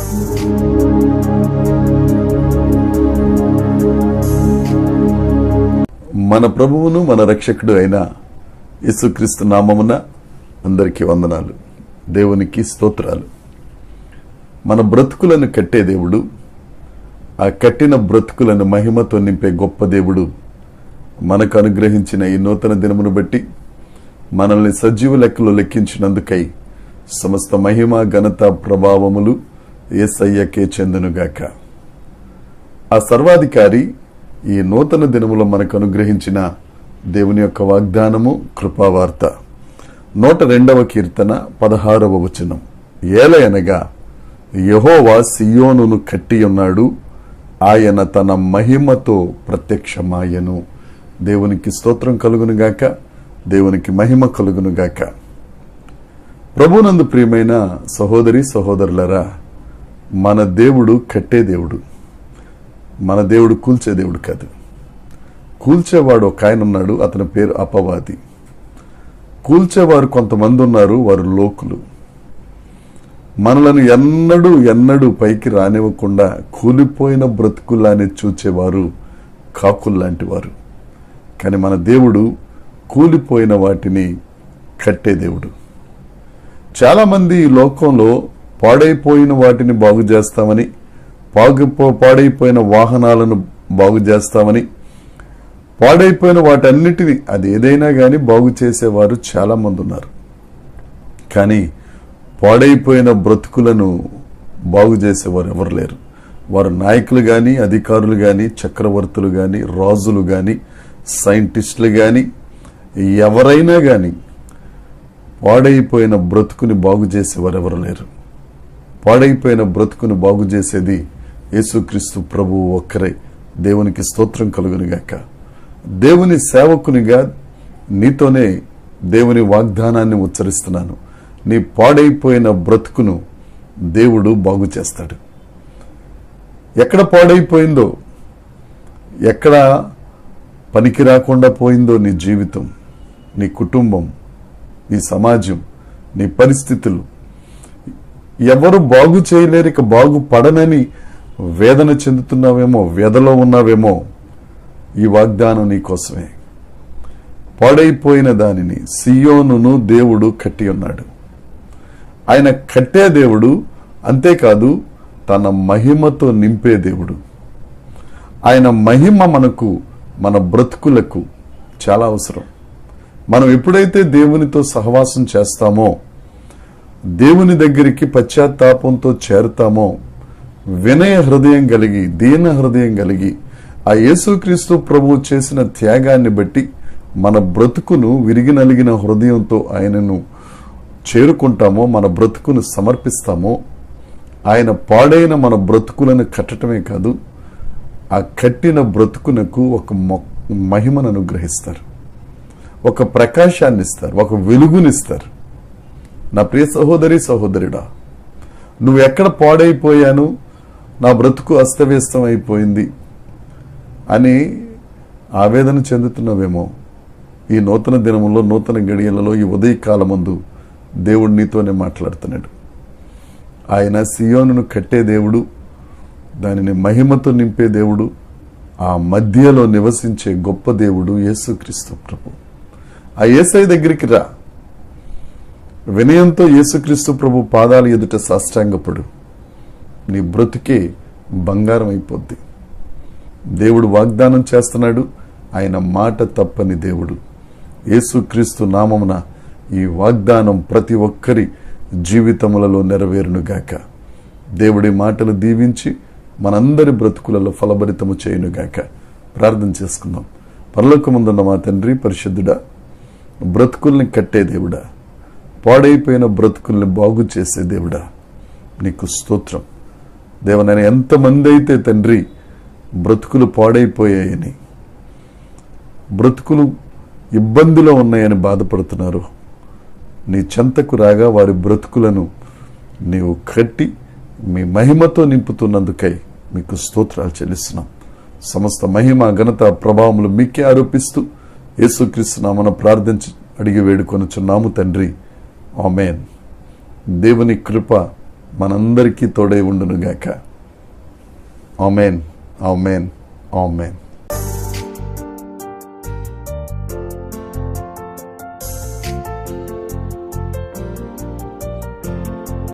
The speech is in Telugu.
మన ప్రభువును మన రక్షకుడు అయిన యేసుక్రీస్తు నామమున అందరికీ వందనాలు. దేవునికి స్తోత్రాలు. మన బ్రతుకులను కట్టే దేవుడు, ఆ కట్టిన బ్రతుకులను మహిమతో నింపే గొప్ప దేవుడు మనకు అనుగ్రహించిన ఈ నూతన దినమును బట్టి మనల్ని సజీవ లెక్కలో లెక్కించినందుకై సమస్త మహిమ ఘనత ప్రభావములు యేసయ్యకే చెందునుగాక. ఆ సర్వాధికారి ఈ నూతన దినములో మనకు అనుగ్రహించిన దేవుని యొక్క వాగ్దానము కృపావార్త. 102వ కీర్తన 16వ వచనం. ఏలయనగా యెహోవా సియోనును కట్టి ఉన్నాడు, ఆయన తన మహిమతో ప్రత్యక్షమాయను. దేవునికి స్తోత్రం కలుగునుగాక, దేవునికి మహిమ కలుగునుగాక. ప్రభునందు ప్రియమైన సహోదరి సహోదరులరా, మన దేవుడు కట్టే దేవుడు. మన దేవుడు కూల్చే దేవుడు కాదు. కూల్చేవాడు ఒక ఆయన ఉన్నాడు, అతని పేరు అపవాది. కూల్చేవారు కొంతమంది ఉన్నారు, వారు లోకులు. మనలను ఎన్నడూ పైకి రానివ్వకుండా కూలిపోయిన బ్రతుకుల్లానే చూచేవారు కాకుల్లాంటి వారు. కానీ మన దేవుడు కూలిపోయిన వాటిని కట్టే దేవుడు. చాలా మంది ఈ లోకంలో పాడైపోయిన వాటిని బాగు చేస్తామని, పాడైపోయిన వాహనాలను బాగు చేస్తామని, పాడైపోయిన వాటన్నిటిని, అది ఏదైనా కానీ బాగు చేసేవారు చాలా మంది ఉన్నారు. కానీ పాడైపోయిన బ్రతుకులను బాగు చేసేవారు ఎవరు లేరు. వారు నాయకులు కానీ, అధికారులు కానీ, చక్రవర్తులు కానీ, రాజులు కానీ, సైంటిస్టులు కానీ, ఎవరైనా కానీ పాడైపోయిన బ్రతుకుని బాగు చేసేవారు ఎవరు లేరు. పాడైపోయిన బ్రతుకును బాగు చేసేది యేసుక్రీస్తు ప్రభువు ఒక్కరే. దేవునికి స్తోత్రం కలుగునుగాక. దేవుని సేవకునిగా నీతోనే దేవుని వాగ్దానాన్ని ఉచ్చరిస్తున్నాను. నీ పాడైపోయిన బ్రతుకును దేవుడు బాగు చేస్తాడు. ఎక్కడ పాడైపోయిందో, ఎక్కడ పనికి రాకుండా పోయిందో నీ జీవితం, నీ కుటుంబం, నీ సమాజం, నీ పరిస్థితులు, ఎవరు బాగు చేయలేరు, ఇక బాగుపడనని వేదన చెందుతున్నావేమో, వ్యధలో ఉన్నావేమో, ఈ వాగ్దానం నీకోసమే. పాడైపోయిన దానిని సియోనును దేవుడు కట్టి ఉన్నాడు. ఆయన కట్టే దేవుడు, అంతేకాదు తన మహిమతో నింపే దేవుడు. ఆయన మహిమ మనకు, మన బ్రతుకులకు చాలా అవసరం. మనం ఎప్పుడైతే దేవునితో సహవాసం చేస్తామో, దేవుని దగ్గరికి పశ్చాత్తాపంతో చేరుతామో, వినయ హృదయం కలిగి, దీన హృదయం కలిగి, ఆ యేసుక్రీస్తు ప్రభువు చేసిన త్యాగాన్ని బట్టి మన బ్రతుకును విరిగి నలిగిన హృదయంతో ఆయనను చేరుకుంటామో, మన బ్రతుకును సమర్పిస్తామో, ఆయన పాడైన మన బ్రతుకులను కట్టడమే కాదు, ఆ కట్టిన బ్రతుకునకు ఒక మహిమను అనుగ్రహిస్తారు, ఒక ప్రకాశాన్ని ఇస్తారు, ఒక వెలుగునిస్తారు. నా ప్రియ సహోదరి సహోదరుడా, నువ్వు ఎక్కడ పాడైపోయాను, నా బ్రతుకు అస్తవ్యస్తం అయిపోయింది అని ఆవేదన చెందుతున్నావేమో, ఈ నూతన దినములో, నూతన గడియలలో, ఈ ఉదయకాలమందు దేవుడు నీతోనే మాట్లాడుతున్నాడు. ఆయన సియోనును కట్టే దేవుడు, దానిని మహిమతో నింపే దేవుడు, ఆ మధ్యలో నివసించే గొప్ప దేవుడు యేసుక్రీస్తు ప్రభు. ఆ యేసయ్య దగ్గరికి రా, వినయంతో యేసుక్రీస్తు ప్రభు పాదాల ఎదుట సాష్టాంగపడు. నీ బ్రతుకే బంగారం అయిపోద్ది. దేవుడు వాగ్దానం చేస్తున్నాడు, ఆయన మాట తప్పని దేవుడు. యేసుక్రీస్తు నామమున ఈ వాగ్దానం ప్రతి ఒక్కరి జీవితములలో నెరవేరునుగాక. దేవుడి మాటలు దీవించి మనందరి బ్రతుకులలో ఫలభరితము చేయునుగాక. ప్రార్థన చేసుకుందాం. పరలోకమందున్న మా తండ్రి పరిశుద్ధుడా, బ్రతుకుల్ని కట్టే దేవుడా, పాడైపోయిన బ్రతుకుల్ని బాగు చేసే దేవుడా, నీకు స్తోత్రం. దేవ, నేను ఎంతమంది అయితే తండ్రి బ్రతుకులు పాడైపోయాయని, బ్రతుకులు ఇబ్బందిలో ఉన్నాయని బాధపడుతున్నారు, నీ చెంతకు రాగా వారి బ్రతుకులను నీవు కట్టి మీ మహిమతో నింపుతున్నందుకై మీకు స్తోత్రాలు చెల్లిస్తున్నాం. సమస్త మహిమ ఘనత ప్రభావములు మీకే ఆరోపిస్తూ యేసుక్రీస్తు నామమున ప్రార్థించి అడిగి వేడుకొనుచున్నాము తండ్రి. ఆమేన్. దేవుని కృప మనందరికీ తోడై ఉండునుగాక. ఆమేన్, ఆమేన్, ఆమేన్.